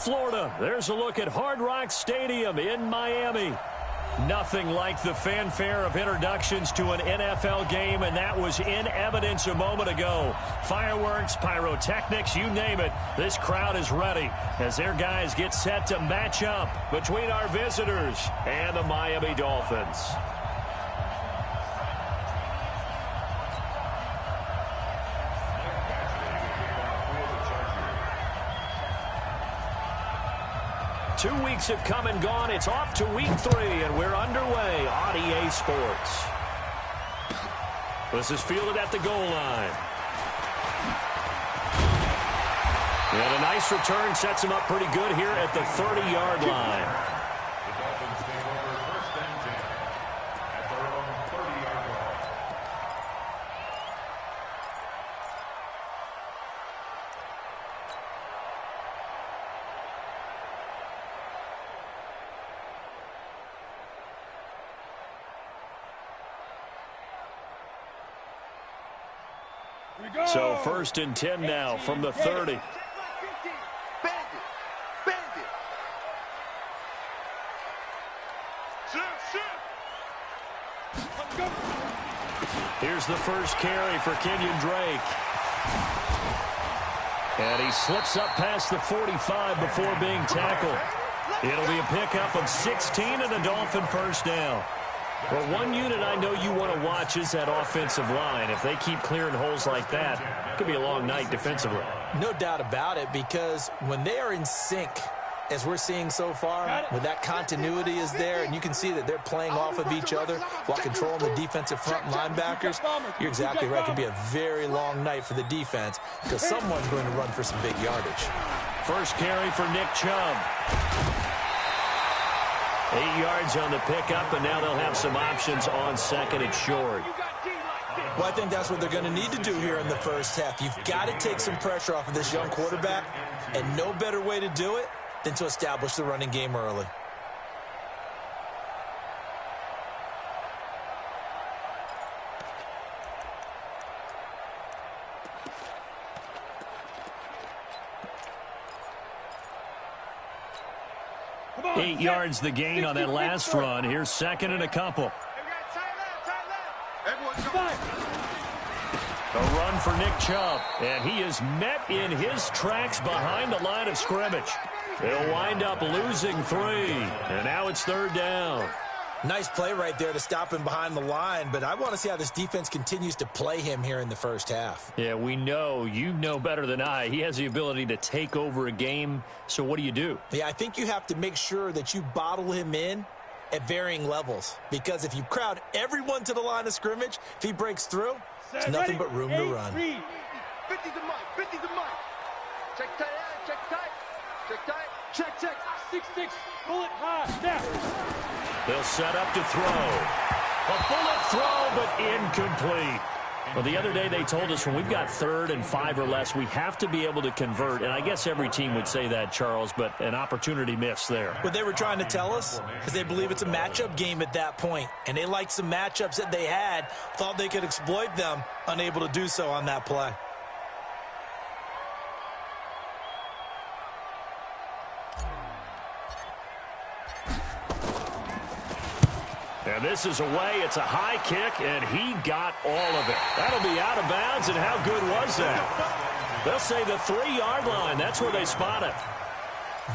Florida. There's a look at Hard Rock Stadium in Miami. Nothing like the fanfare of introductions to an NFL game, and that was in evidence a moment ago. Fireworks, pyrotechnics, you name it. This crowd is ready as their guys get set to match up between our visitors and the Miami Dolphins. Two weeks have come and gone. It's off to week 3, and we're underway on EA Sports. This is fielded at the goal line. And a nice return sets him up pretty good here at the 30-yard line. The Dolphins take over first and 10 at their own 30-yard line. So first and 10 now from the 30. Here's the first carry for Kenyon Drake. And he slips up past the 45 before being tackled. It'll be a pickup of 16 and a Dolphin first down. Well, one unit I know you want to watch is that offensive line. If they keep clearing holes like that, it could be a long night defensively. No doubt about it, because when they are in sync, as we're seeing so far, when that continuity is there, and you can see that they're playing off of each other while controlling the defensive front linebackers, you're exactly right. It could be a very long night for the defense because someone's going to run for some big yardage. First carry for Nick Chubb. 8 yards on the pickup, and now they'll have some options on second and short. Well, I think that's what they're going to need to do here in the first half. You've got to take some pressure off of this young quarterback, and no better way to do it than to establish the running game early. Eight yards the gain on that last run. Here's second and a couple. A run for Nick Chubb, and he is met in his tracks behind the line of scrimmage. They'll wind up losing 3, and now it's third down. Nice play right there to stop him behind the line, but I want to see how this defense continues to play him here in the first half. Yeah, we know. You know better than I. He has the ability to take over a game, so what do? Yeah, I think you have to make sure that you bottle him in at varying levels, because if you crowd everyone to the line of scrimmage, if he breaks through, there's nothing but room to run. 50 to Mike, 50 to Mike. Check tight, check tight, check tight. Check, 6-6, bullet high, snap. They'll set up to throw. A bullet throw, but incomplete. Well, the other day they told us when we've got 3rd and 5 or less, we have to be able to convert. And I guess every team would say that, Charles, but an opportunity missed there. What they were trying to tell us is they believe it's a matchup game at that point. And they liked some matchups that they had, thought they could exploit them, unable to do so on that play. And this is away. It's a high kick, and he got all of it. That'll be out of bounds, and how good was that? They'll say the 3-yard line. That's where they spot it.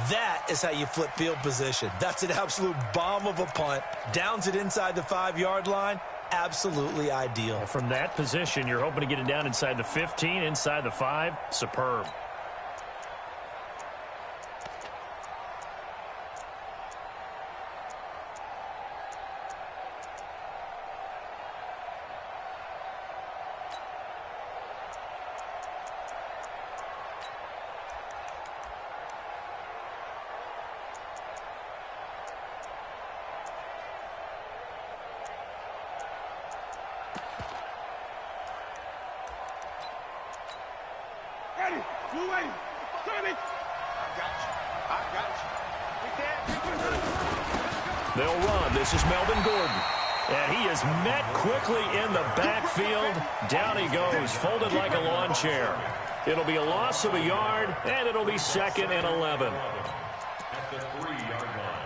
That is how you flip field position. That's an absolute bomb of a punt. Downs it inside the 5-yard line. Absolutely ideal. From that position, you're hoping to get it down inside the 15, inside the 5. Superb. They'll run. This is Melvin Gordon. And he is met quickly in the backfield. Down he goes, folded like a lawn chair. It'll be a loss of a yard, and it'll be 2nd and 11. At the 3-yard line.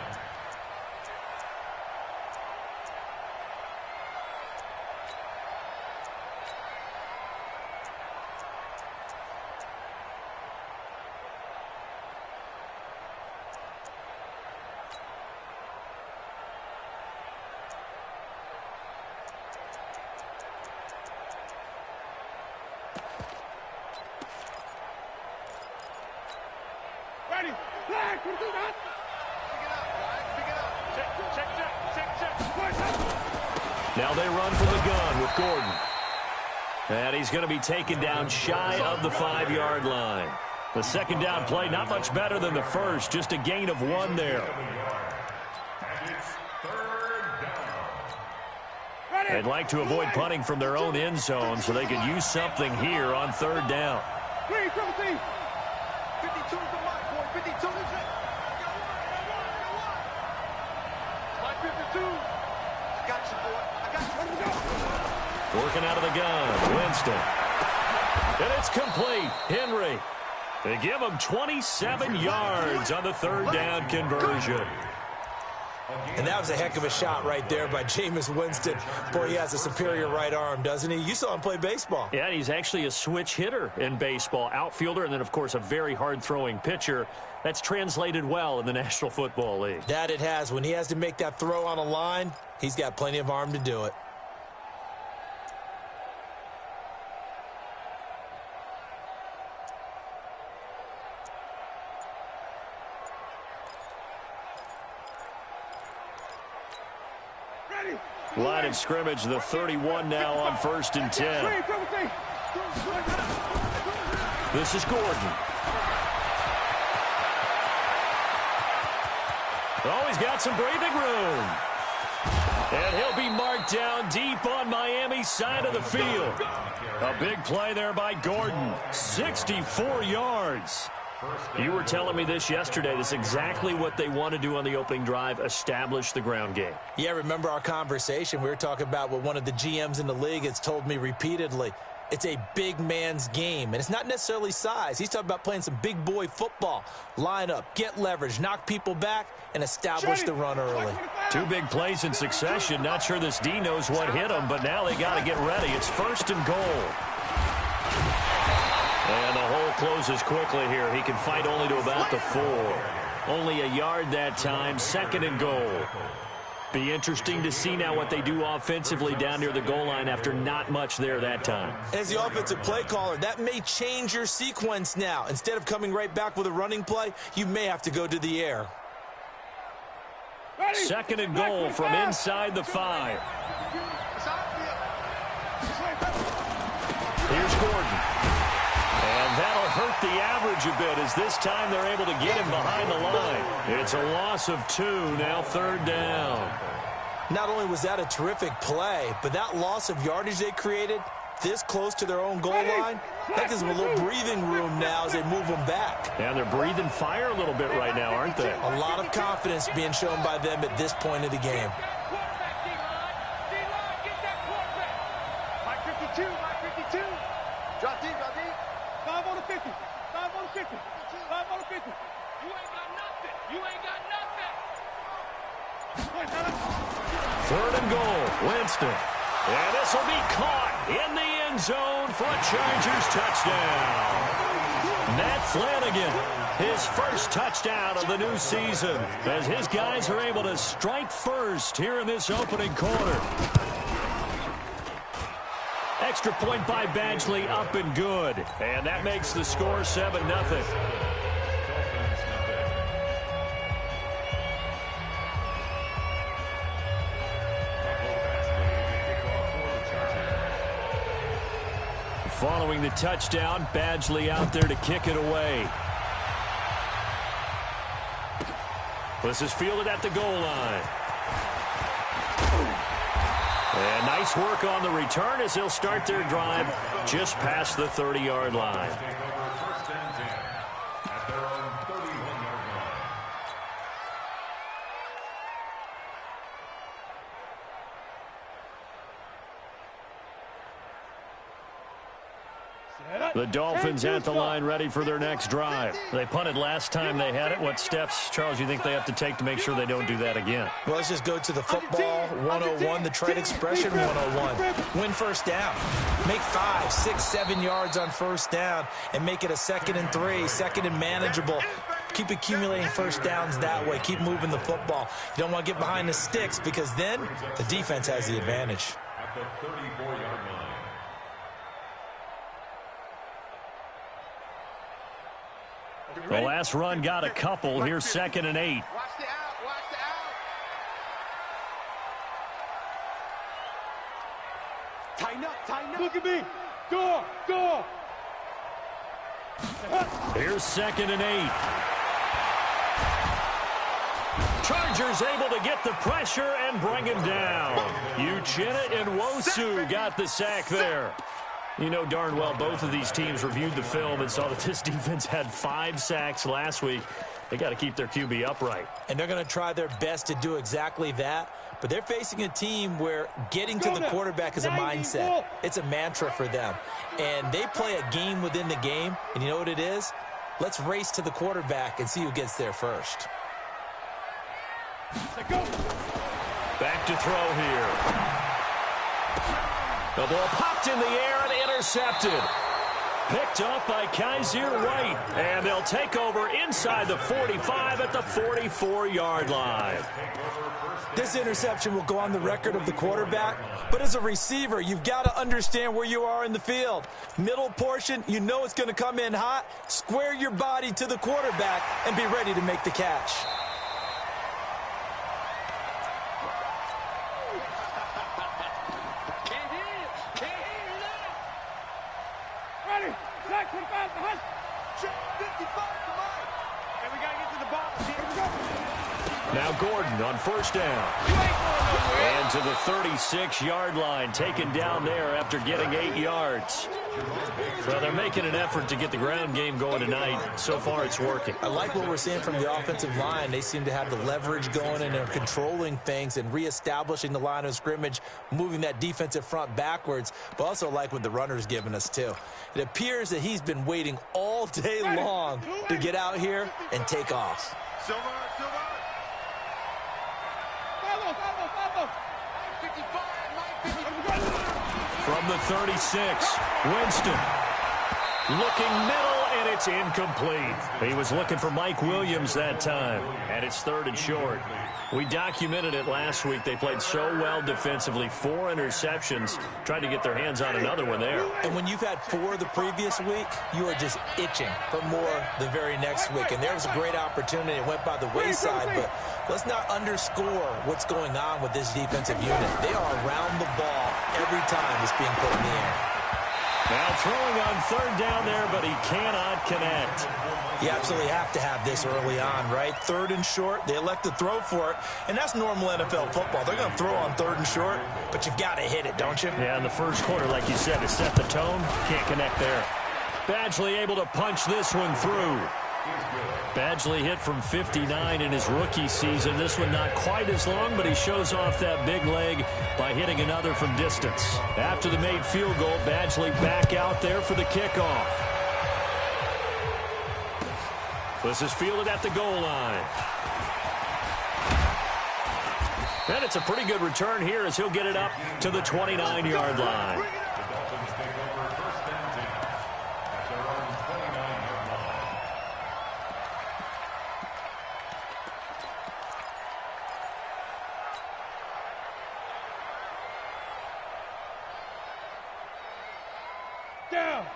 Ready. Flag. What do that? Pick it up. Check. Now they run from the gun with Gordon. And he's going to be taken down shy of the 5-yard line. The second down play, not much better than the first, just a gain of 1 there. And it's 3rd down. They'd like to avoid punting from their own end zone so they could use something here on 3rd down. 52 is the mark, boy. 52 is it. My 52. I got you, boy. I got you. Let me go. Working out of the gun, Winston. And it's complete. Henry. They give him 27 yards on the 3rd down conversion. And that was a heck of a shot right there by Jameis Winston. Boy, he has a superior right arm, doesn't he? You saw him play baseball. Yeah, he's actually a switch hitter in baseball. Outfielder, and then, of course, a very hard-throwing pitcher. That's translated well in the National Football League. That it has. When he has to make that throw on a line, he's got plenty of arm to do it. Line of scrimmage, the 31 now on 1st and 10. This is Gordon. Oh, he's got some breathing room. And he'll be marked down deep on Miami's side of the field. A big play there by Gordon. 64 yards. You were telling me this yesterday. This is exactly what they want to do on the opening drive, establish the ground game. Yeah, remember our conversation? We were talking about what one of the GMs in the league has told me repeatedly. It's a big man's game, and it's not necessarily size. He's talking about playing some big boy football. Line up, get leverage, knock people back, and establish the run early. 2 big plays in succession. Not sure this D knows what hit him, but now they got to get ready. It's 1st and goal. And the hole closes quickly here. He can fight only to about the 4. Only a yard that time. 2nd and goal. Be interesting to see now what they do offensively down near the goal line after not much there that time. As the offensive play caller, that may change your sequence now. Instead of coming right back with a running play, you may have to go to the air. 2nd and goal from inside the 5. Here's Gordon. And that'll hurt the average a bit as this time they're able to get him behind the line. It's a loss of 2, now 3rd down. Not only was that a terrific play, but that loss of yardage they created this close to their own goal line, that gives them a little breathing room now as they move them back. Yeah, they're breathing fire a little bit right now, aren't they? A lot of confidence being shown by them at this point of the game. My 52. Drop deep. 5 on the 50. 5 on the 50. 5 on the 50. You ain't got nothing. 3rd and goal, Winston. And this will be caught in the end zone for a Chargers touchdown. Matt Flanagan, his first touchdown of the new season, as his guys are able to strike first here in this opening quarter. Extra point by Badgley, up and good. And that makes the score 7-0. Following the touchdown, Badgley out there to kick it away. This is fielded at the goal line. And nice work on the return as they'll start their drive just past the 30-yard line. The Dolphins at the line ready for their next drive. They punted last time they had it. What steps, Charles, you think they have to take to make sure they don't do that again? Well, let's just go to the football 101, the trade expression 101. Win first down. Make 5, 6, 7 yards on first down and make it a 2nd and 3, 2nd and manageable. Keep accumulating first downs that way. Keep moving the football. You don't want to get behind the sticks because then the defense has the advantage. At the 34-yard line. The last run got a couple. Here's 2nd and 8. Watch the out. Watch the out. Tighten up. Tighten up. Look at me. Go. Here's 2nd and 8. Chargers able to get the pressure and bring him down. Uchenna and Nwosu got the sack there. You know darn well both of these teams reviewed the film and saw that this defense had 5 sacks last week. They got to keep their QB upright. And they're going to try their best to do exactly that. But they're facing a team where getting to the quarterback is a mindset. It's a mantra for them. And they play a game within the game. And you know what it is? Let's race to the quarterback and see who gets there first. Back to throw here. The ball popped in the air and intercepted. Picked up by Kaiser White. And they'll take over inside the 45 at the 44-yard line. This interception will go on the record of the quarterback, but as a receiver, you've got to understand where you are in the field. Middle portion, you know it's going to come in hot. Square your body to the quarterback and be ready to make the catch. Now Gordon on first down. And to the 36-yard line, taken down there after getting 8 yards. Well, they're making an effort to get the ground game going tonight. So far, it's working. I like what we're seeing from the offensive line. They seem to have the leverage going and they're controlling things and reestablishing the line of scrimmage, moving that defensive front backwards, but also like what the runner's giving us, too. It appears that he's been waiting all day long to get out here and take off. Silver. From the 36, Winston looking middle, and it's incomplete. He was looking for Mike Williams that time, and it's 3rd and short. We documented it last week. They played so well defensively, 4 interceptions, tried to get their hands on another one there. And when you've had 4 the previous week, you are just itching for more the very next week. And there was a great opportunity. It went by the wayside, but let's not underscore what's going on with this defensive unit. They are around the ball every time it's being put in the air. Now throwing on 3rd down there, but he cannot connect. You absolutely have to have this early on, right? 3rd and short, they elect to throw for it, and that's normal NFL football. They're going to throw on 3rd and short, but you've got to hit it, don't you? Yeah, in the first quarter, like you said, to set the tone, can't connect there. Badgley able to punch this one through. Badgley hit from 59 in his rookie season. This one not quite as long, but he shows off that big leg by hitting another from distance. After the made field goal, Badgley back out there for the kickoff. This is fielded at the goal line. And it's a pretty good return here as he'll get it up to the 29-yard line.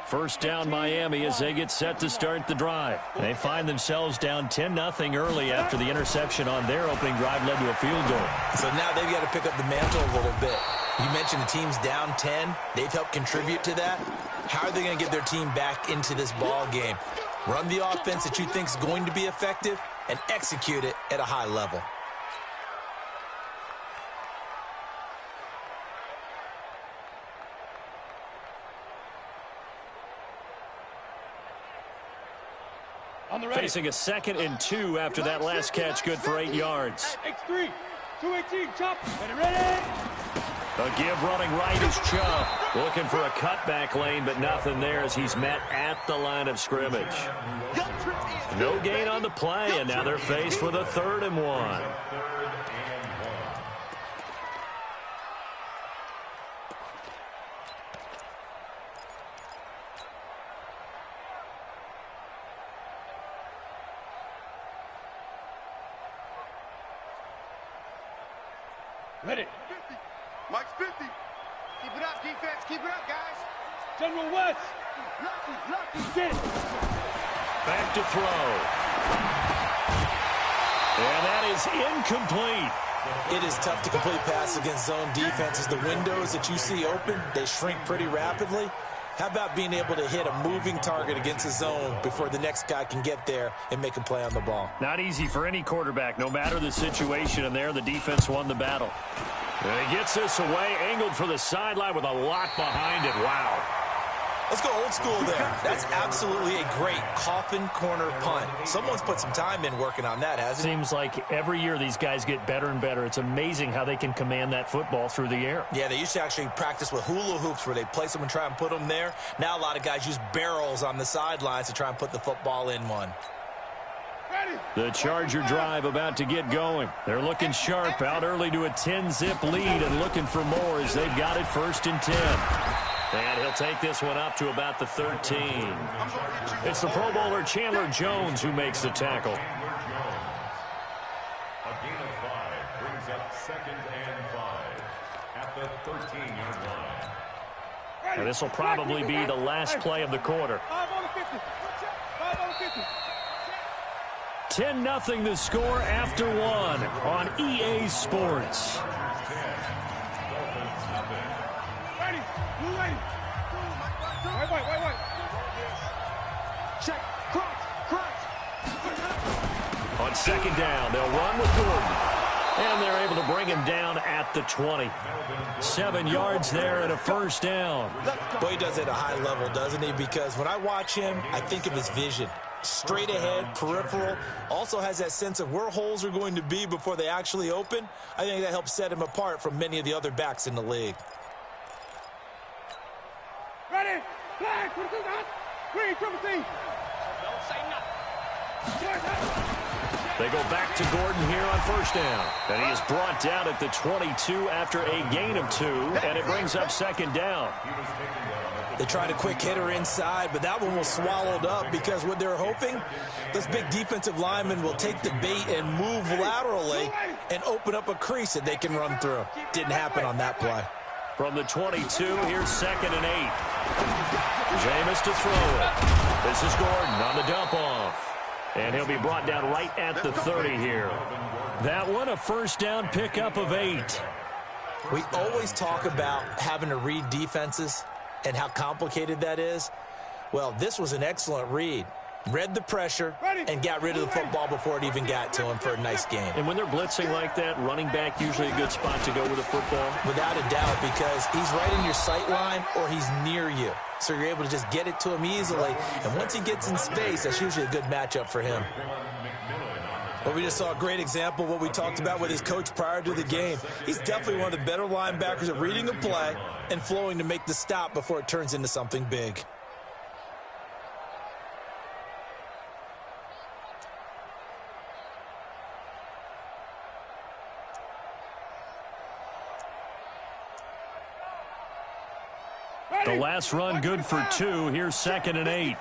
First down Miami as they get set to start the drive. They find themselves down 10-0 early after the interception on their opening drive led to a field goal. So now they've got to pick up the mantle a little bit. You mentioned the team's down 10. They've helped contribute to that. How are they going to get their team back into this ball game? Run the offense that you think is going to be effective and execute it at a high level. Facing a 2nd and 2 after that last catch, good for 8 yards. X3, 218, chop, ready. A give running right is Chubb. Looking for a cutback lane, but nothing there as he's met at the line of scrimmage. No gain on the play, and now they're faced with a 3rd and 1. Ready. 50. Mike's 50. Keep it up, defense. Keep it up, guys. General West. Lucky. Get. Back to throw. And that is incomplete. It is tough to complete passes against zone defenses. The windows that you see open, they shrink pretty rapidly. How about being able to hit a moving target against a zone before the next guy can get there and make a play on the ball? Not easy for any quarterback, no matter the situation, and there the defense won the battle. And he gets this away, angled for the sideline with a lot behind it. Wow. Let's go old school there. That's absolutely a great coffin corner punt. Someone's put some time in working on that, hasn't he? Seems like every year these guys get better and better. It's amazing how they can command that football through the air. Yeah, they used to actually practice with hula hoops where they place them and try and put them there. Now a lot of guys use barrels on the sidelines to try and put the football in one. The Charger drive about to get going. They're looking sharp, out early to a 10-zip lead and looking for more as they've got it 1st and 10. And he'll take this one up to about the 13. It's the Pro Bowler Chandler Jones who makes the tackle. A gain of 5 brings up 2nd and 5 at the 13-yard line. And this will probably be the last play of the quarter. 5 on the 50. 5 on the 50. 10-0 the score after 1 on EA Sports. Wait. Check. Cross. On 2nd down, they'll run with Gordon. And they're able to bring him down at the 20. 7 yards there and a 1st down. Boy, he does it at a high level, doesn't he? Because when I watch him, I think of his vision. Straight ahead, peripheral, also has that sense of where holes are going to be before they actually open. I think that helps set him apart from many of the other backs in the league. Ready. Flag. What is that? Green, triple T. Don't say nothing. They go back to Gordon here on 1st down. And he is brought down at the 22 after a gain of 2. And it brings up 2nd down. They tried a quick hitter inside, but that one was swallowed up because what they're hoping, those big defensive linemen will take the bait and move laterally and open up a crease that they can run through. Didn't happen on that play. From the 22, here's 2nd and 8. Jameis to throw it. This is Gordon on the dump off. And he'll be brought down right at the 30 here. That one, a 1st down pickup of 8. We always talk about having to read defenses and how complicated that is. Well, this was an excellent read. Read the pressure and got rid of the football before it even got to him for a nice game. And when they're blitzing like that, running back usually a good spot to go with the football. Without a doubt, because he's right in your sight line or he's near you. So you're able to just get it to him easily. And once he gets in space, that's usually a good matchup for him. Well, we just saw a great example of what we talked about with his coach prior to the game. He's definitely one of the better linebackers at reading a play and flowing to make the stop before it turns into something big. The last run good for 2. Here's 2nd and 8. Here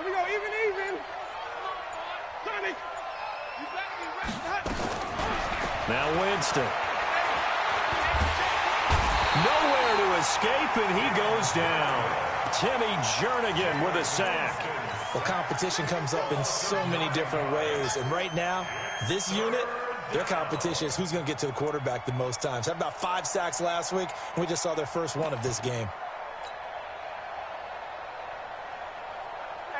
we go. Even. Sonic. Now Winston. Nowhere to escape, and he goes down. Timmy Jernigan with a sack. Well, competition comes up in so many different ways. And right now, this unit, their competition is who's going to get to the quarterback the most times. Had about 5 sacks last week, and we just saw their first one of this game.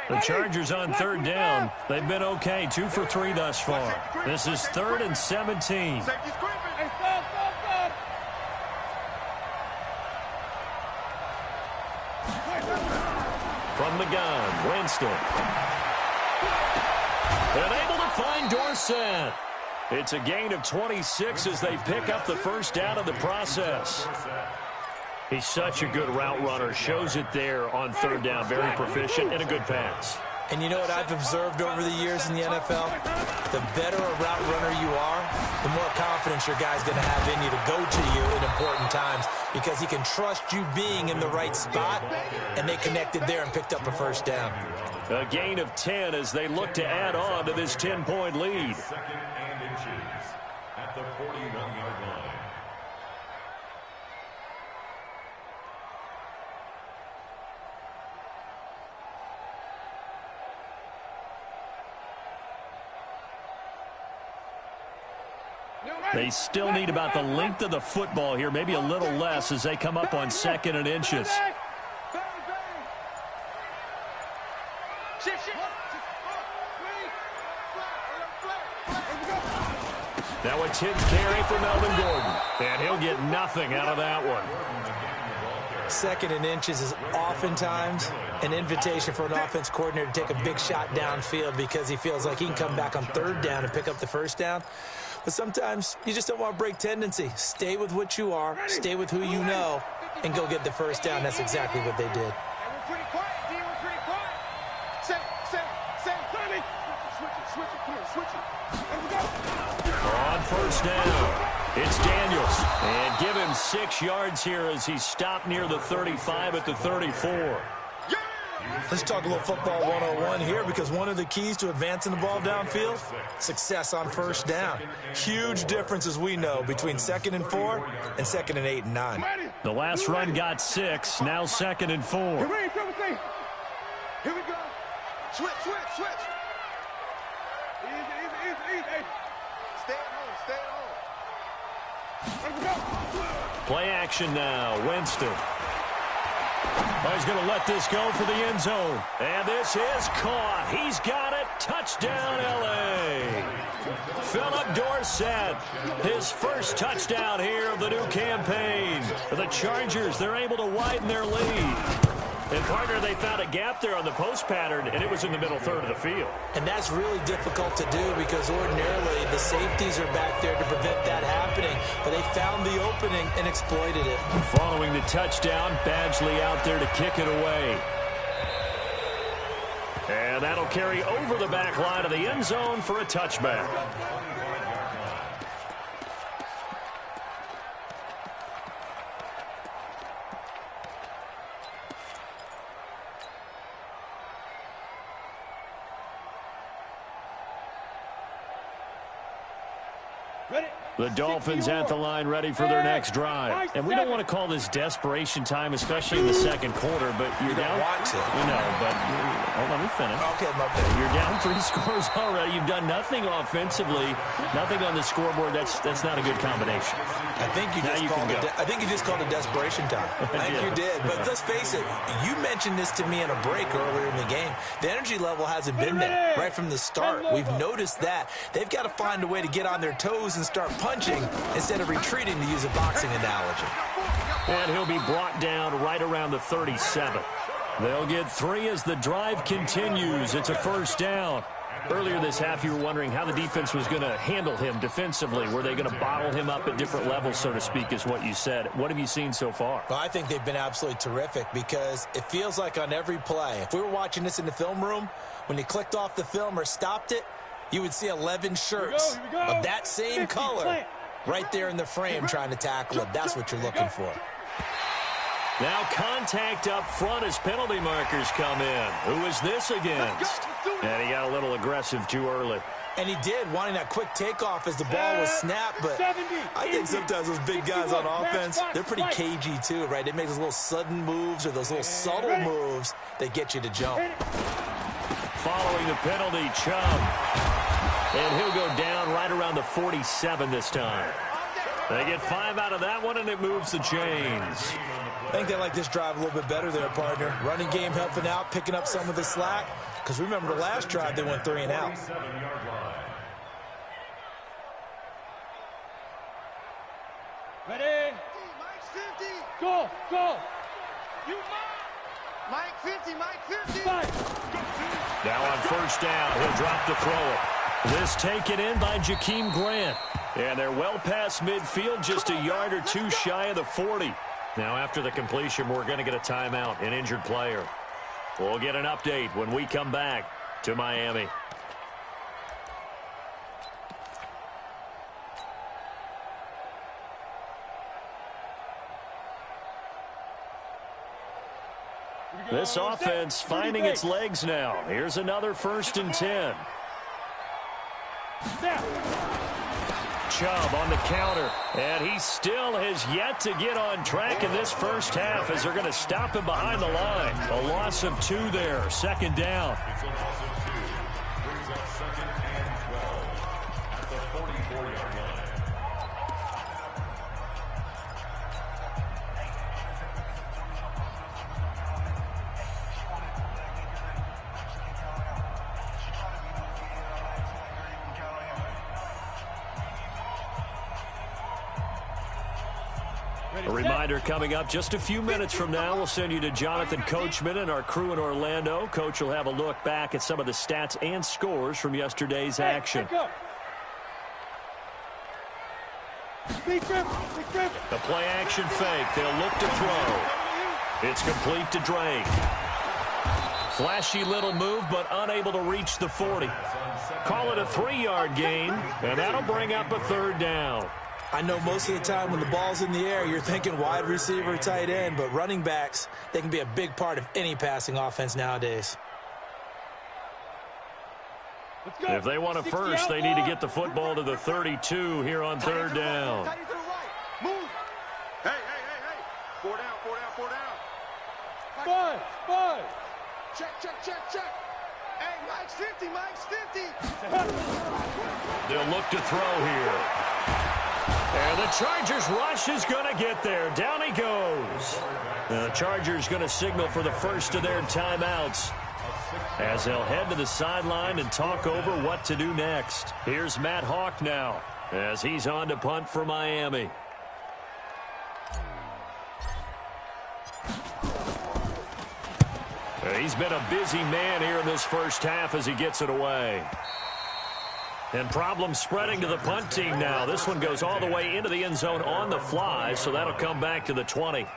The Chargers on 3rd down. They've been okay, 2 for 3 thus far. This is 3rd and 17. From the gun, Winston. And able to find Dorsett. It's a gain of 26 as they pick up the first down in the process. He's such a good route runner. Shows it there on third down. Very proficient and a good pass. And you know what I've observed over the years in the NFL? The better a route runner you are, the more confidence your guy's going to have in you to go to you in important times because he can trust you being in the right spot, and they connected there and picked up a first down. A gain of 10 as they look to add on to this 10-point lead. Second and inches at the 41-yard line. They still need about the length of the football here, maybe a little less as they come up on 2nd and inches. Now a 10th carry for Melvin Gordon, and he'll get nothing out of that one. 2nd and inches is oftentimes an invitation for an offense coordinator to take a big shot downfield because he feels like he can come back on 3rd down and pick up the first down. But sometimes you just don't want to break tendency. Stay with what you are, stay with who you know, and go get the first down. That's exactly what they did. We're pretty quiet, D. We're pretty quiet. Say, Tommy. Switch it. Come on, switch it. There we go. On first down, it's Daniels. And give him 6 yards here as he stopped near the 35 at the 34. Let's talk a little football 101 here because one of the keys to advancing the ball downfield, success on first down. Huge difference, as we know, between 2nd and 4 and 2nd and 8 and 9. The last run got 6, now 2nd and 4. Here we go. Switch. Easy. Stay at home. There we go. Play action now, Winston. Oh, he's going to let this go for the end zone. And this is caught. He's got it. Touchdown, L.A. Philip Dorsett, his first touchdown here of the new campaign. The Chargers, they're able to widen their lead. And, partner, they found a gap there on the post pattern, and it was in the middle third of the field. And that's really difficult to do because ordinarily the safeties are back there to prevent that happening. But they found the opening and exploited it. Following the touchdown, Badgley out there to kick it away. And that'll carry over the back line of the end zone for a touchback. The Dolphins at the line ready for their next drive. And we don't want to call this desperation time, especially in the second quarter, but you're down. We know, but let me finish. Okay, my bad. You're down 3 scores already. You've done nothing offensively, nothing on the scoreboard. That's not a good combination. I think you just called it desperation time. I think you did. But let's face it, you mentioned this to me in a break earlier in the game. The energy level hasn't been there right from the start. We've noticed that. They've got to find a way to get on their toes and start punching instead of retreating, to use a boxing analogy. And he'll be brought down right around the 37. They'll get 3 as the drive continues. It's a first down. Earlier this half, you were wondering how the defense was going to handle him defensively. Were they going to bottle him up at different levels, so to speak, is what you said. What have you seen so far? Well, I think they've been absolutely terrific because it feels like on every play, if we were watching this in the film room, when you clicked off the film or stopped it, you would see 11 shirts of that same color right there in the frame trying to tackle it. That's what you're looking for. Now contact up front as penalty markers come in. Who is this against? And he got a little aggressive too early. And he did, wanting that quick takeoff as the ball was snapped. But I think sometimes those big guys on offense, they're pretty cagey too, right? They make those little sudden moves or those little subtle moves that get you to jump. Following the penalty, Chubb. And he'll go down right around the 47 this time. They get 5 out of that one, and it moves the chains. I think they like this drive a little bit better there, partner. Running game helping out, picking up some of the slack. Because remember, the last drive, they went 3 and out. Ready? Mike 50. Go. You Mike 50. Now on first down, he'll drop to throw it. This taken in by Jakeem Grant. And they're well past midfield, just a yard or two shy of the 40. Now after the completion, we're going to get a timeout, an injured player. We'll get an update when we come back to Miami. This offense finding its legs now. Here's another 1st and 10. Chubb on the counter, and he still has yet to get on track in this first half as they're going to stop him behind the line. A loss of 2 there, 2nd down. It's a loss of 2. Brings up 2nd and 12 at the 44-yard line. A reminder coming up just a few minutes from now. We'll send you to Jonathan Coachman and our crew in Orlando. Coach will have a look back at some of the stats and scores from yesterday's action. The play action fake. They'll look to throw. It's complete to Drake. Flashy little move, but unable to reach the 40. Call it a 3-yard gain, and that'll bring up a 3rd down. I know most of the time when the ball's in the air, you're thinking wide receiver, tight end, but running backs, they can be a big part of any passing offense nowadays. If they want a first, they need to get the football to the 32 here on 3rd down. Move. Hey. 4 down. 5. Check. Hey, Mike's 50. They'll look to throw here. And the Chargers rush is going to get there. Down he goes. The Chargers going to signal for the first of their timeouts as they'll head to the sideline and talk over what to do next. Here's Matt Hawk now as he's on to punt for Miami. He's been a busy man here in this first half as he gets it away. And problems spreading to the punt team now. This one goes all the way into the end zone on the fly, so that'll come back to the 20.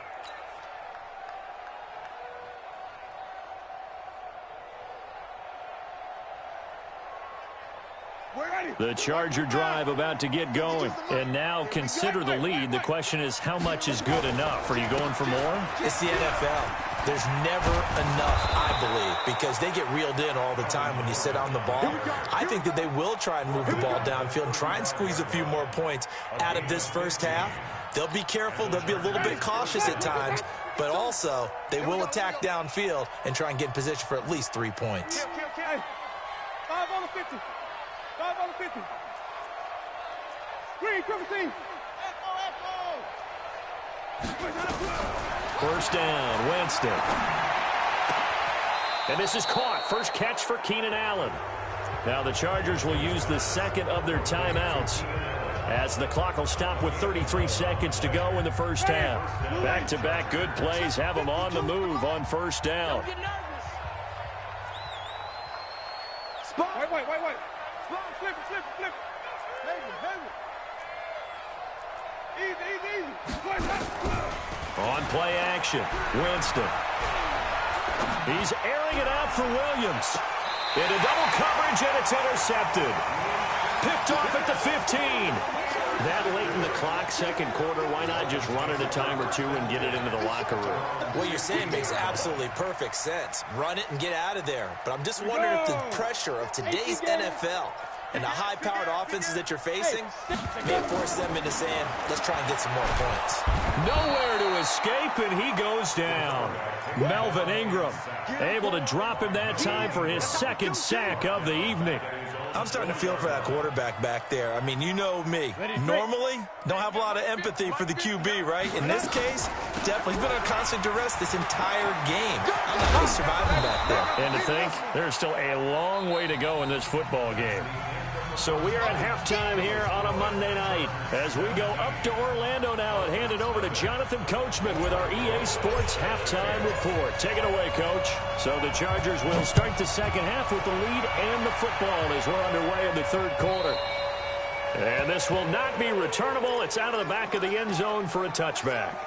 The Charger drive about to get going. And now consider the lead. The question is, how much is good enough? Are you going for more? It's the NFL. There's never enough, I believe, because they get reeled in all the time when you sit on the ball. I think that they will try and move the ball downfield and try and squeeze a few more points out of this first half. They'll be careful. They'll be a little bit cautious at times, but also they will attack downfield and try and get in position for at least 3 points. 5 on the 50. 5 on the 50. Green, triple team. First down, Winston. And this is caught. First catch for Keenan Allen. Now the Chargers will use the second of their timeouts as the clock will stop with 33 seconds to go in the first half. Back-to-back good plays have them on the move on first down. Wait. Flip it. Easy. On play action, Winston. He's airing it out for Williams. Into double coverage, and it's intercepted. Picked off at the 15. That late in the clock, second quarter, why not just run it a time or two and get it into the locker room? What you're saying makes absolutely perfect sense. Run it and get out of there. But I'm just wondering if the pressure of today's NFL and the high-powered offenses that you're facing may force them into saying, let's try and get some more points. Nowhere to escape, and he goes down. Melvin Ingram able to drop him that time for his second sack of the evening. I'm starting to feel for that quarterback back there. I mean, you know me. Normally, don't have a lot of empathy for the QB, right? In this case, definitely. He's been under constant duress this entire game. I don't know how he's surviving back there. And to think, there's still a long way to go in this football game. So we are at halftime here on a Monday night as we go up to Orlando now and hand it over to Jonathan Coachman with our EA Sports halftime report. Take it away, Coach. So the Chargers will start the second half with the lead and the football as we're underway in the third quarter. And this will not be returnable. It's out of the back of the end zone for a touchback.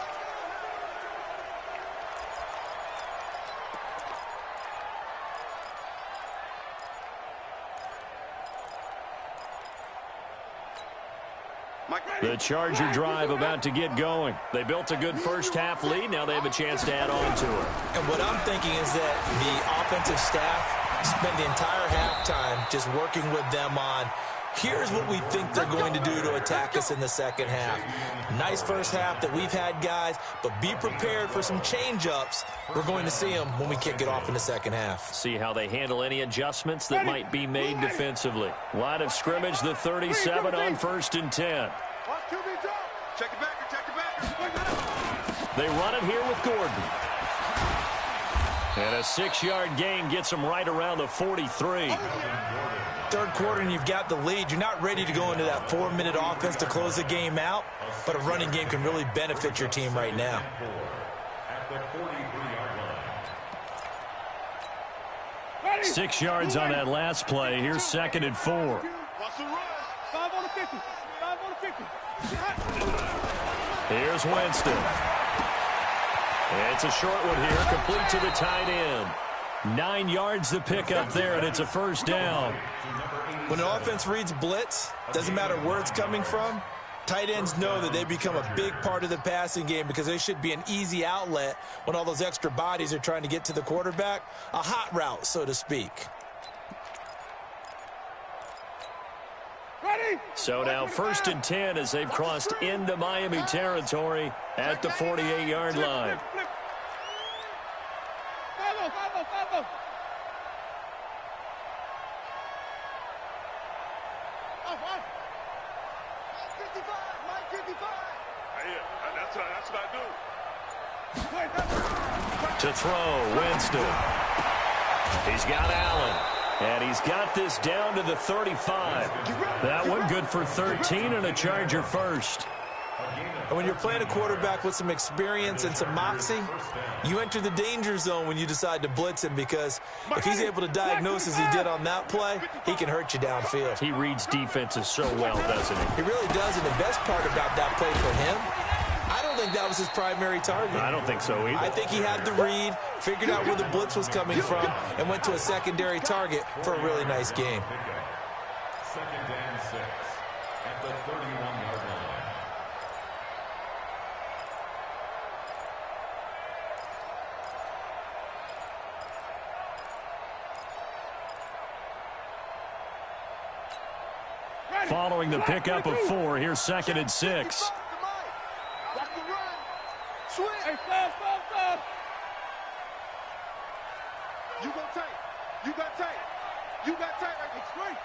The Charger drive about to get going. They built a good first-half lead. Now they have a chance to add on to it. And what I'm thinking is that the offensive staff spent the entire halftime just working with them on, here's what we think they're going to do to attack us in the second half. Nice first half that we've had, guys, but be prepared for some change-ups. We're going to see them when we kick it off in the second half. See how they handle any adjustments that might be made defensively. Line of scrimmage, the 37 on 1st and 10. Check it back, check it back. They run it here with Gordon. And a 6-yard gain gets them right around the 43. Third quarter and you've got the lead. You're not ready to go into that 4-minute offense to close the game out, but a running game can really benefit your team right now. At the 43-yard line. 6 yards on that last play. Here's 2nd and 4. Watch the run. 5 on the 50. 5 on the 50. Here's Winston. It's a short one here, complete to the tight end. 9 yards to pick up there, and it's a first down. When an offense reads blitz, doesn't matter where it's coming from, tight ends know that they become a big part of the passing game because they should be an easy outlet when all those extra bodies are trying to get to the quarterback. A hot route, so to speak. So now 1st and 10 as they've crossed into Miami territory at the 48-yard line. That's what I do. To throw, Winston. He's got Allen. And he's got this down to the 35. That one good for 13 and a Charger first. And when you're playing a quarterback with some experience and some moxie, you enter the danger zone when you decide to blitz him because if he's able to diagnose as he did on that play, he can hurt you downfield. He reads defenses so well, doesn't he? He really does, and the best part about that play for him, I don't think that was his primary target. I don't think so either. I think he had the read, figured out where the blitz was coming from, and went to a secondary target for a really nice game. 2nd and 6 at the 31-yard line. Following the pickup of 4, here's 2nd and 6. Hey, stop. You got tight. You got tight. You got tight. Right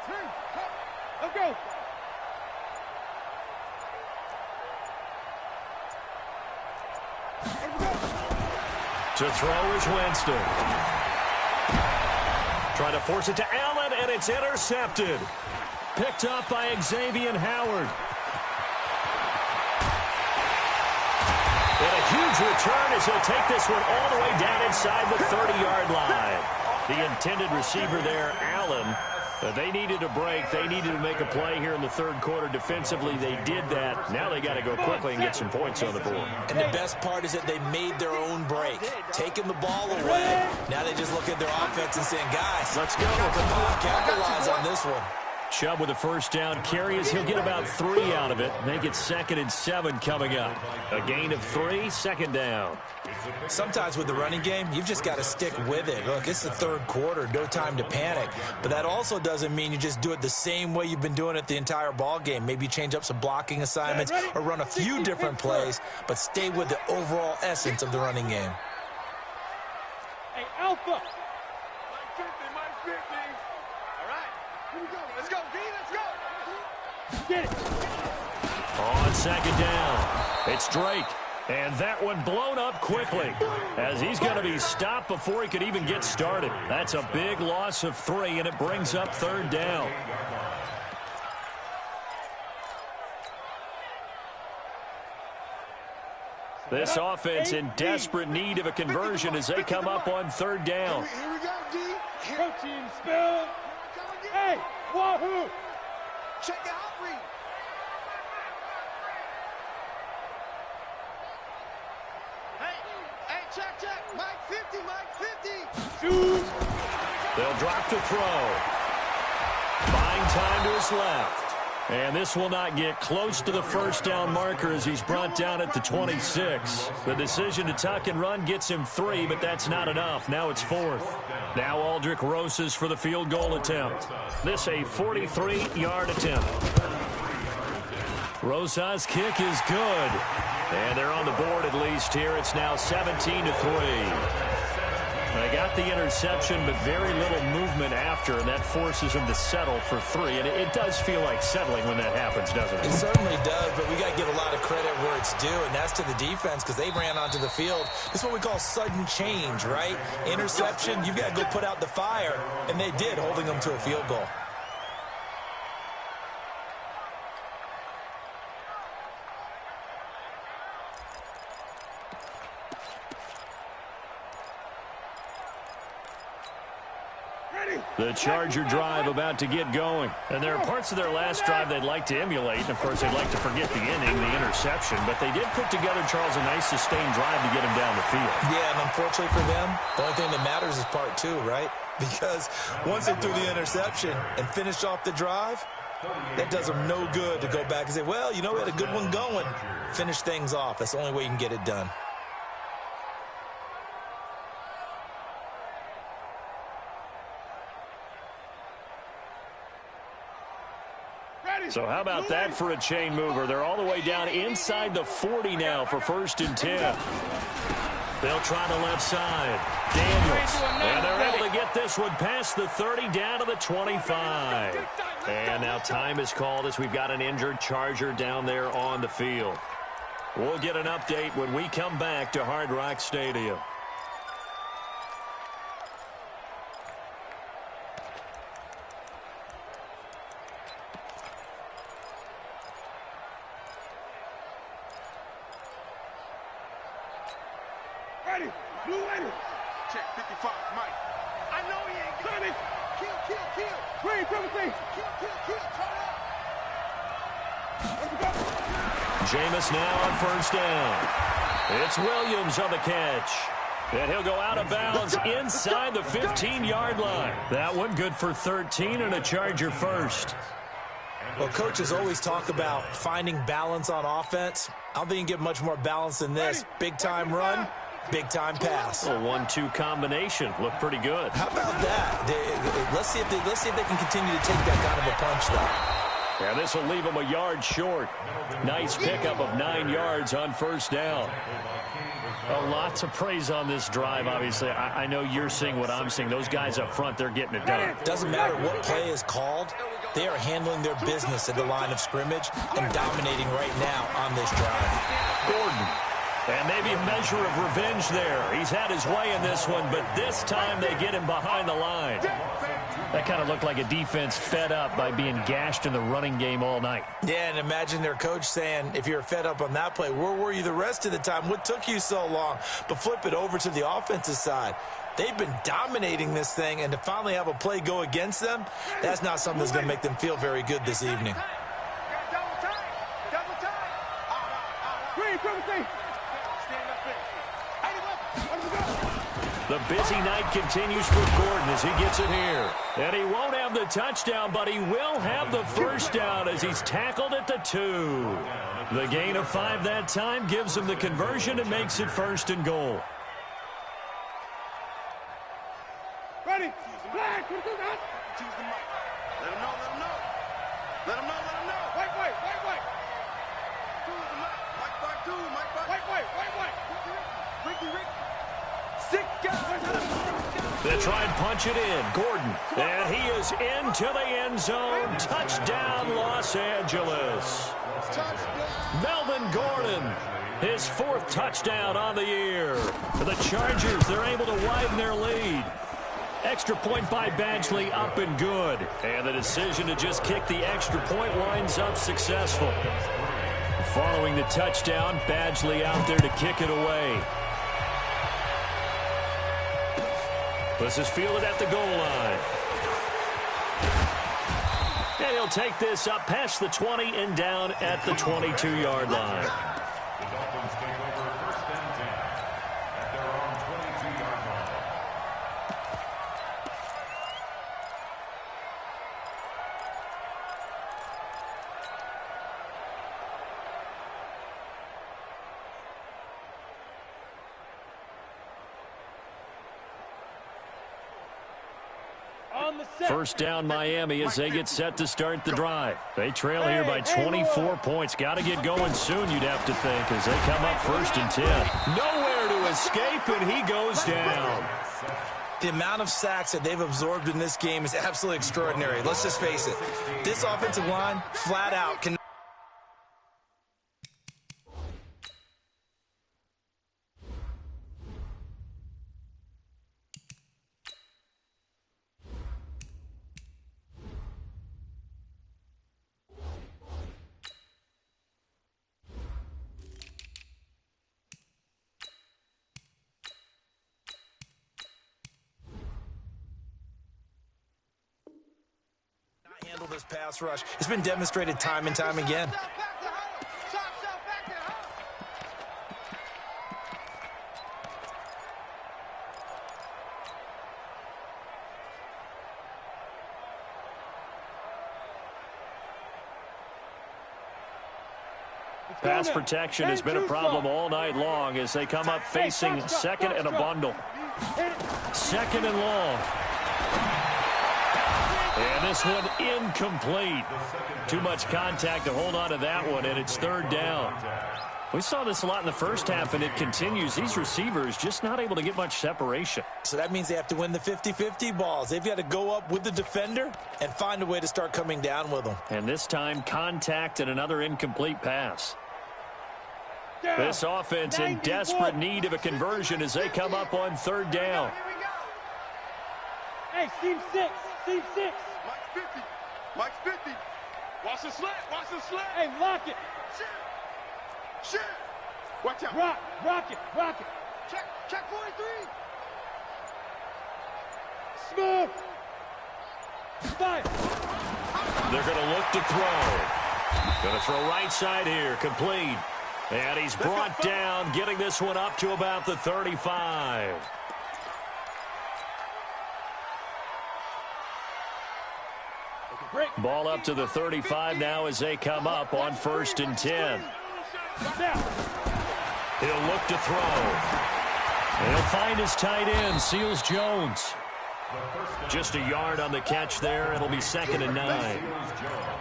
there. Let's go. To throw is Winston. Trying to force it to Allen, and it's intercepted. Picked up by Xavier Howard. And a huge return as he'll take this one all the way down inside the 30-yard line. The intended receiver there, Allen. They needed a break. They needed to make a play here in the third quarter. Defensively, they did that. Now they got to go quickly and get some points on the board. And the best part is that they made their own break, taking the ball away. Now they just look at their offense and saying, guys, let's go. Capitalize on this one. Chubb with a first down carry as he'll get about 3 out of it. Make it 2nd and 7 coming up. A gain of 3, 2nd down. Sometimes with the running game, you've just got to stick with it. Look, it's the third quarter, no time to panic. But that also doesn't mean you just do it the same way you've been doing it the entire ball game. Maybe change up some blocking assignments or run a few different plays, but stay with the overall essence of the running game. Hey, Alpha. Mike 50. All right. Here we go. Let's go, D. Let's go. Get it. On 2nd down, it's Drake. And that one blown up quickly as he's going to be stopped before he could even get started. That's a big loss of 3, and it brings up 3rd down. This offense in desperate need of a conversion as they come up on third down. Here we go, D. Protein spill. Hey, wahoo! Check out read. Hey, check. Mike 50, Mike 50. Shoot. They'll drop to throw. Buying time to his left. And this will not get close to the first down marker as he's brought down at the 26. The decision to tuck and run gets him 3, but that's not enough. Now it's 4th. Now Aldrich Rosas for the field goal attempt. This a 43-yard attempt. Rosas' kick is good. And they're on the board at least here. It's now 17-3. They got the interception, but very little movement after, and that forces them to settle for 3. And it does feel like settling when that happens, doesn't it? It certainly does, but we got to give a lot of credit where it's due, and that's to the defense because they ran onto the field. This is what we call sudden change, right? Interception, you've got to go put out the fire, and they did, holding them to a field goal. The Charger drive about to get going. And there are parts of their last drive they'd like to emulate. And, of course, they'd like to forget the inning, the interception. But they did put together, Charles, a nice sustained drive to get him down the field. Yeah, and unfortunately for them, the only thing that matters is part 2, right? Because once they threw the interception and finished off the drive, that does them no good to go back and say, well, you know, we had a good one going. Finish things off. That's the only way you can get it done. So how about that for a chain mover? They're all the way down inside the 40 now for 1st and 10. They'll try the left side. Daniels. And they're able to get this one past the 30 down to the 25. And now time is called as we've got an injured Charger down there on the field. We'll get an update when we come back to Hard Rock Stadium. Ready, blue ready. Check 55, Mike. I know he ain't got it. Kill. Green, Timothy. Kill, turn up. Jameis now on 1st down. It's Williams on the catch. And he'll go out of bounds inside the 15-yard line. That one good for 13 and a Charger first. Well, coaches always talk about finding balance on offense. I don't think you can get much more balance than this. Big-time run. Big-time pass. A 1-2 combination. Looked pretty good. How about that? Let's see if they can continue to take that kind of a punch, though. Yeah, this will leave them a yard short. Nice pickup of 9 yards on 1st down. A lot to praise on this drive, obviously. I know you're seeing what I'm seeing. Those guys up front, they're getting it done. Doesn't matter what play is called. They are handling their business at the line of scrimmage and dominating right now on this drive. Gordon. And maybe a measure of revenge there. He's had his way in this one, but this time they get him behind the line. That kind of looked like a defense fed up by being gashed in the running game all night. Yeah, and imagine their coach saying, if you're fed up on that play, where were you the rest of the time? What took you so long? But flip it over to the offensive side. They've been dominating this thing, and to finally have a play go against them, that's not something that's going to make them feel very good this evening. Double time. Green, Timothy. The busy night continues for Gordon as he gets it here. And he won't have the touchdown, but he will have the first down as he's tackled at the 2. The gain of 5 that time gives him the conversion and makes it 1st and goal. Ready. Flag. Choose the mic. Let him know. Wait. Choose the mic. Mike back 2. Wait. Ricky. 6 guys. They try and punch it in. Gordon. And he is into the end zone. Touchdown, Los Angeles. Melvin Gordon. His 4th touchdown on the year. For the Chargers, they're able to widen their lead. Extra point by Badgley, up and good. And the decision to just kick the extra point winds up successful. Following the touchdown, Badgley out there to kick it away. This is fielded at the goal line. And he'll take this up past the 20 and down at the 22-yard line. The Dolphins take over 1st and 10 at their own 22-yard line. First down Miami as they get set to start the drive. They trail here by 24 points. Got to get going soon, you'd have to think, as they come up 1st and 10. Nowhere to escape, and he goes down. The amount of sacks that they've absorbed in this game is absolutely extraordinary. Let's just face it. This offensive line, flat out, can... handle this pass rush. It's been demonstrated time and time again. Pass protection has been a problem all night long as they come up facing second and a bundle. Second and long. And this one incomplete. Too much contact to hold on to that one, and it's 3rd down. We saw this a lot in the first half, and it continues. These receivers just not able to get much separation. So that means they have to win the 50-50 balls. They've got to go up with the defender and find a way to start coming down with them. And this time, contact and another incomplete pass. This offense in desperate need of a conversion as they come up on 3rd down. Hey, Team 6. Team 6. Mike's 50. Mike's 50. Watch the slant. Watch the slant. Hey, lock it. Shit. Watch out. Rock it. Check 43. Smooth. Fire. They're going to look to throw. Going to throw right side here. Complete. And he's brought down, getting this one up to about the 35. Ball up to the 35 now as they come up on 1st and 10. He'll look to throw. He'll find his tight end, Seals Jones. Just a yard on the catch there. It'll be 2nd and 9.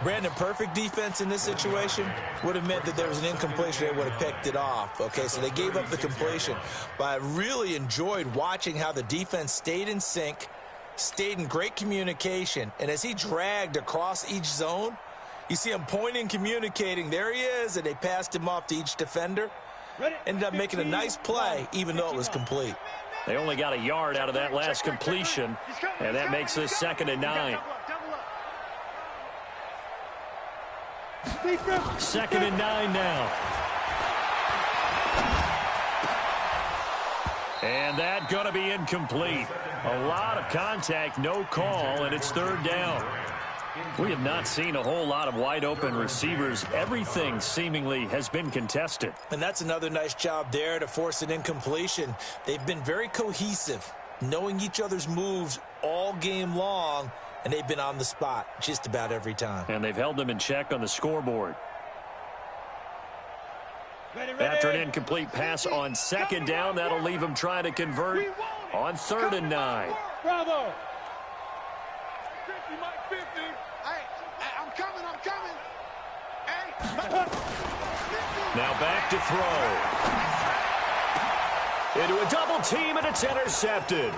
Brandon, perfect defense in this situation would have meant that there was an incompletion. They would have picked it off. Okay, so they gave up the completion. But I really enjoyed watching how the defense stayed in sync, stayed in great communication, and as he dragged across each zone, you see him pointing, communicating. There he is, and they passed him off to each defender. Ended up making a nice play, even though it was complete. They only got a yard out of that last completion, and that makes this 2nd and 9. 2nd and 9 now. And that going to be incomplete. A lot of contact, no call, and it's 3rd down. We have not seen a whole lot of wide-open receivers. Everything seemingly has been contested. And that's another nice job there to force an incompletion. They've been very cohesive, knowing each other's moves all game long, and they've been on the spot just about every time. And they've held them in check on the scoreboard. After an incomplete pass on 2nd down, that'll leave them trying to convert on 3rd and 9. Bravo. 50, Mike 50. Hey, I'm coming. Hey. Now back to throw. Into a double team, and it's intercepted.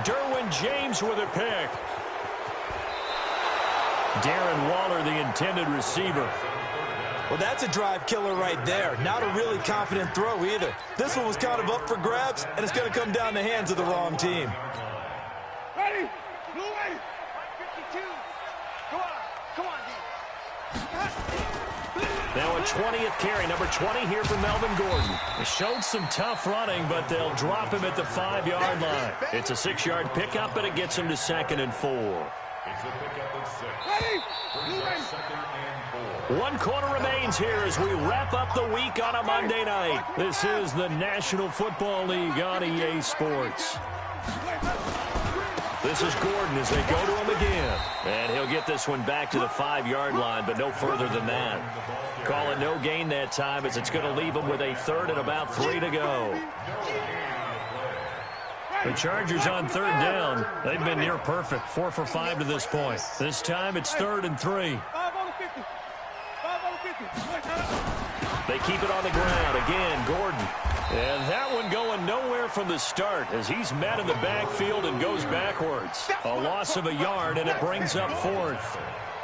Derwin James with a pick. Darren Waller, the intended receiver. Well, that's a drive killer right there. Not a really confident throw either. This one was kind of up for grabs, and it's going to come down the hands of the wrong team. Ready? Blue way. 52. Come on, D. Now a 20th carry, number 20 here for Melvin Gordon. He showed some tough running, but they'll drop him at the 5-yard line. It's a 6-yard pickup, and it gets him to 2nd and 4. It's a pickup of 6. Brings up 2nd and 4. 1 quarter remains here as we wrap up the week on a Monday night. This is the National Football League on EA Sports. This is Gordon as they go to him again. And he'll get this one back to the 5-yard line, but no further than that. Call it no gain that time as it's going to leave him with a 3rd and about 3 to go. The Chargers on 3rd down. They've been near perfect, 4 for 5 to this point. This time it's 3rd and 3. They keep it on the ground. Again, Gordon. And that one going nowhere from the start as he's met in the backfield and goes backwards. A loss of a yard, and it brings up 4th.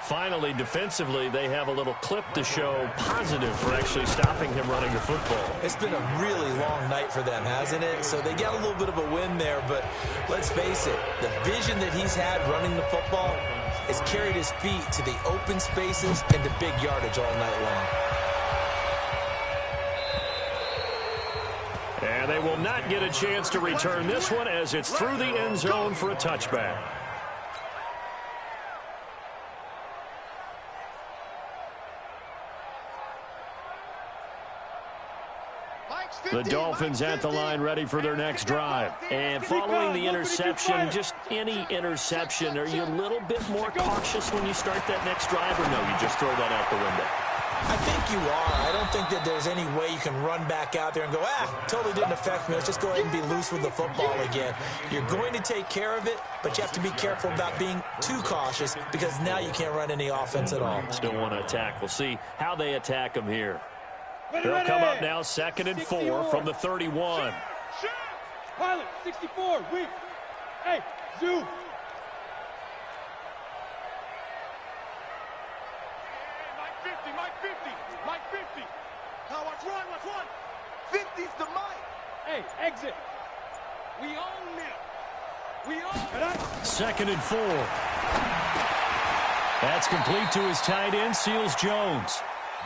Finally, defensively, they have a little clip to show positive for actually stopping him running the football. It's been a really long night for them, hasn't it? So they got a little bit of a win there, but let's face it, the vision that he's had running the football has carried his feet to the open spaces and the big yardage all night long. And they will not get a chance to return this one as it's through the end zone for a touchback. The Dolphins at the line ready for their next drive. And following the interception, just any interception, are you a little bit more cautious when you start that next drive, or no, you just throw that out the window? I think you are. I don't think that there's any way you can run back out there and go, totally didn't affect me. Let's just go ahead and be loose with the football again. You're going to take care of it, but you have to be careful about being too cautious because now you can't run any offense at all. Still want to attack. We'll see how they attack them here. They'll come up now 2nd and 4 from the 31. Pilot, 64, weak. Hey, zoom. Mike 50. Now watch run. 50's the Mike. Hey, exit. We own them. 2nd and 4. That's complete to his tight end, Seals Jones.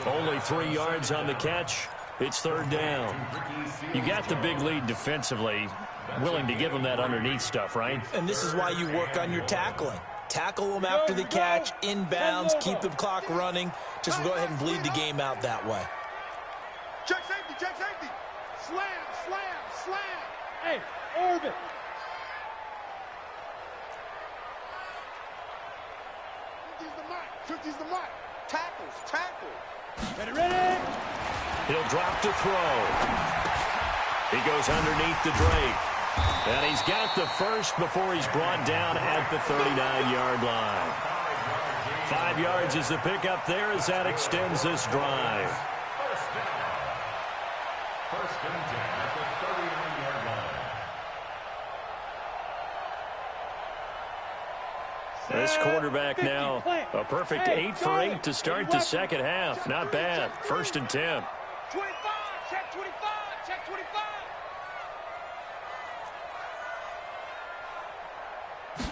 Only 3 yards on the catch. It's 3rd down. You got the big lead defensively. Willing to give him that underneath stuff, right? And this is why you work on your tackling. Tackle them after the catch, inbounds, keep the clock running. Just go ahead and bleed the game out that way. Check safety. Slam. Hey, orbit. Fifty's the mark. Tackle. Ready. He'll drop to throw. He goes underneath the Drake. And he's got the first before he's brought down at the 39-yard line. 5 yards is the pickup there as that extends this drive. First and 10 at the 39-yard line. This quarterback now a perfect 8 for 8 to start the second half. Not bad. 1st and 10. 25, check 25.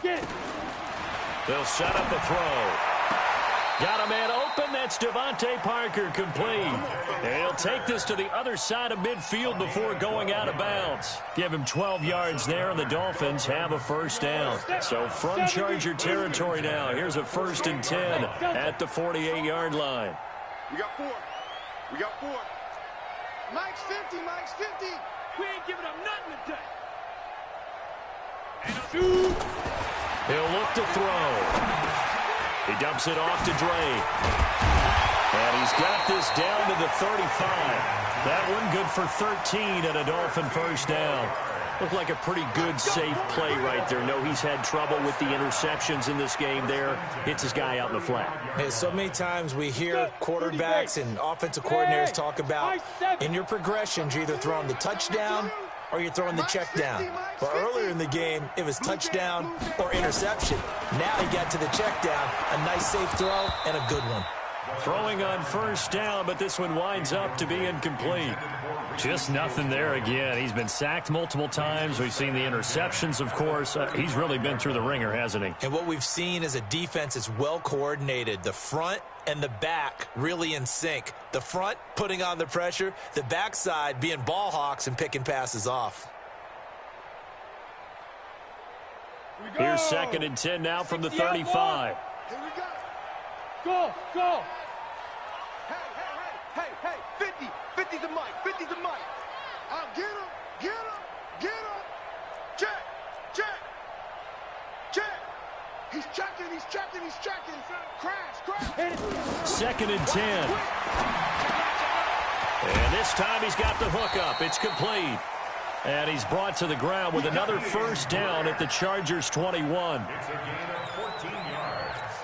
Get it. They'll set up a throw. Got a man open. That's Devontae Parker, complete. And he'll take this to the other side of midfield before going out of bounds. Give him 12 yards there, and the Dolphins have a 1st down. So from Charger territory now, here's a 1st and 10 at the 48-yard line. We got 4. Mike's 50. We ain't giving up nothing today. He'll look to throw. He dumps it off to Drake. And he's got this down to the 35. That one good for 13 and a Dolphin 1st down. Looked like a pretty good, safe play right there. No, he's had trouble with the interceptions in this game there. Hits his guy out in the flat. Hey, so many times we hear quarterbacks and offensive coordinators talk about in your progressions, you're either throwing the touchdown or you're throwing the check down. But earlier in the game, it was touchdown or interception. Now he got to the check down, a nice safe throw, and a good one. Throwing on first down, but this one winds up to be incomplete. Just nothing there again. He's been sacked multiple times. We've seen the interceptions, of course. He's really been through the ringer, hasn't he? And what we've seen is a defense that's well coordinated. The front and the back really in sync. The front putting on the pressure, the backside being ball hawks and picking passes off. Here's 2nd and 10 now from the 35. Here we go. Go, go. Hey, 50. 50's the mic. 50's the mic. Get him. Check. He's checking. Crash. 2nd and 10. And this time he's got the hook up. It's complete. And he's brought to the ground with another first down at the Chargers' 21. It's a gain of 14 yards.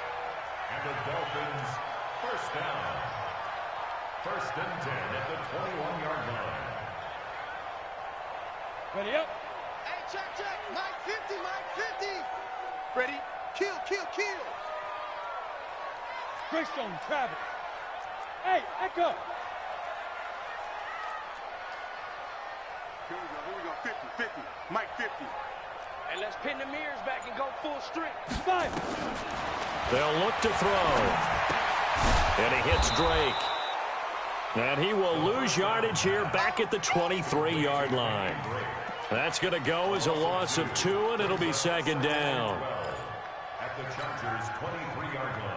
And the Dolphins first down. 1st and 10 at the 21-yard line. Ready up. Hey, check. Mike 50. Ready? Kill. Greystone, Travis. Hey, echo. Here we go. 50. Mike 50. And let's pin the mirrors back and go full strength. 5. They'll look to throw. And he hits Drake. And he will lose yardage here back at the 23-yard line. That's going to go as a loss of 2, and it'll be 2nd down. At the Chargers' 23-yard line.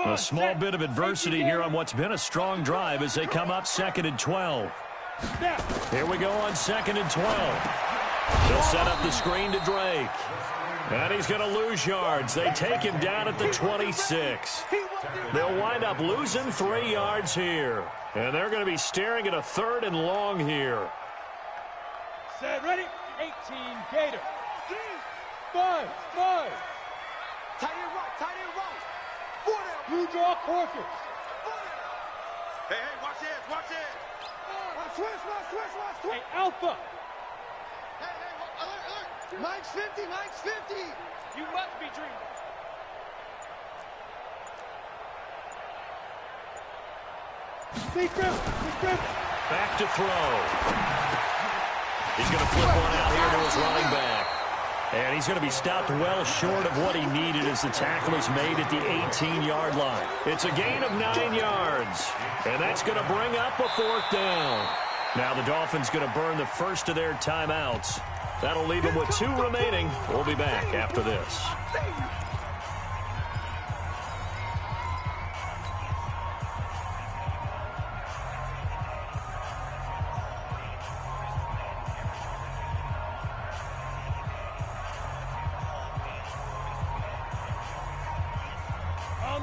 A small bit of adversity here on what's been a strong drive as they come up 2nd and 12. Here we go on 2nd and 12. They'll set up the screen to Drake. And he's going to lose yards. They take him down at the 26. They'll wind up losing 3 yards here. And they're going to be staring at a 3rd and long here. Set, ready? 18, Gator. 5. Tight end right. Blue draw Corkers. Hey, watch this. Switch. Hey, Alpha. Hey, alert. Mike's 50. You must be dreaming. Secret. Back to throw. He's going to flip one out here to his running back. And he's going to be stopped well short of what he needed as the tackle is made at the 18-yard line. It's a gain of 9 yards. And that's going to bring up a 4th down. Now the Dolphins going to burn the first of their timeouts. That'll leave them with 2 remaining. We'll be back after this.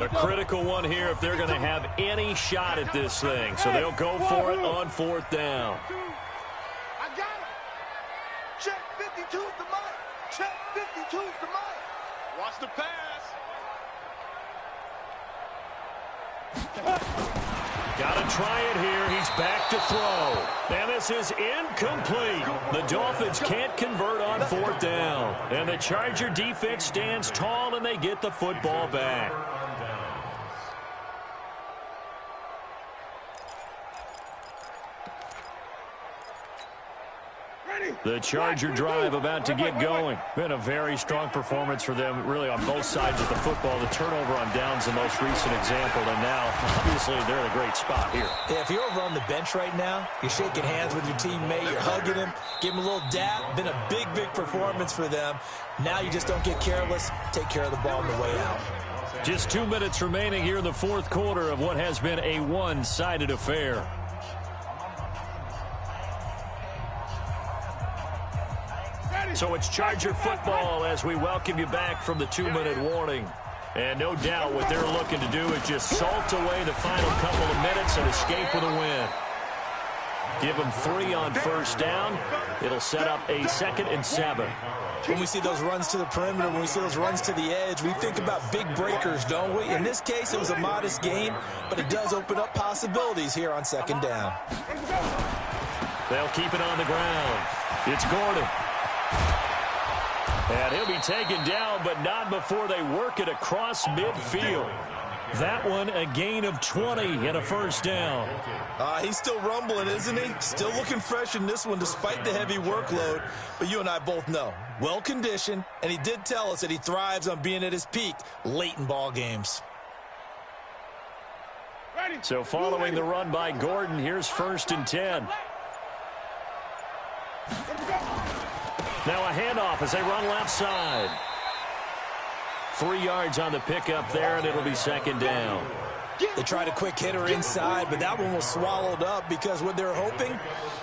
A critical one here if they're going to have any shot at this thing. So they'll go for it on 4th down. I got it. Check 52's the mic. Check 52's the mic. Watch the pass. Got to try it here. He's back to throw. And this is incomplete. The Dolphins can't convert on 4th down. And the Charger defense stands tall, and they get the football back. The Charger drive about to get going. Been a very strong performance for them, really, on both sides of the football. The turnover on downs, the most recent example, and now, obviously, they're in a great spot here. Yeah, if you're over on the bench right now, you're shaking hands with your teammate, you're hugging him, give him a little dap. Been a big performance for them. Now you just don't get careless. Take care of the ball on the way out. Just 2 minutes remaining here in the 4th quarter of what has been a one-sided affair. So it's Charger football as we welcome you back from the 2-minute warning. And no doubt what they're looking to do is just salt away the final couple of minutes and escape with a win. Give them 3 on first down. It'll set up a 2nd and 7. When we see those runs to the perimeter, when we see those runs to the edge, we think about big breakers, don't we? In this case, it was a modest gain, but it does open up possibilities here on 2nd down. They'll keep it on the ground. It's Gordon. And he'll be taken down, but not before they work it across midfield. That one, a gain of 20 and a first down. He's still rumbling, isn't he? Still looking fresh in this one despite the heavy workload. But you and I both know, well-conditioned, and he did tell us that he thrives on being at his peak late in ball games. So following the run by Gordon, here's 1st and 10. Now a handoff as they run left side. 3 yards on the pickup there, and it'll be 2nd down. They tried a quick hitter inside, but that one was swallowed up because what they're hoping,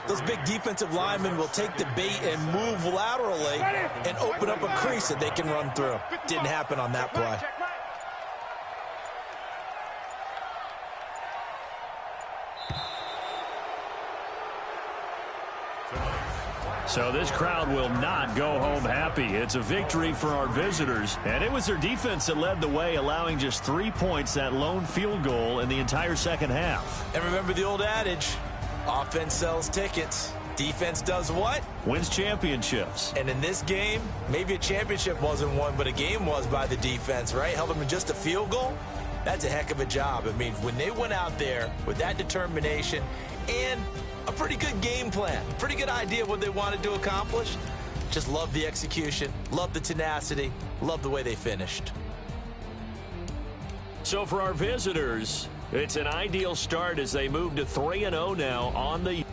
those big defensive linemen will take the bait and move laterally and open up a crease that they can run through. Didn't happen on that play. So this crowd will not go home happy. It's a victory for our visitors. And it was their defense that led the way, allowing just 3 points, that lone field goal in the entire second half. And remember the old adage, offense sells tickets. Defense does what? Wins championships. And in this game, maybe a championship wasn't won, but a game was by the defense, right? Held them to just a field goal. That's a heck of a job. I mean, when they went out there with that determination and a pretty good game plan, pretty good idea of what they wanted to accomplish. Just love the execution, love the tenacity, love the way they finished. So for our visitors, it's an ideal start as they move to 3-0 now on the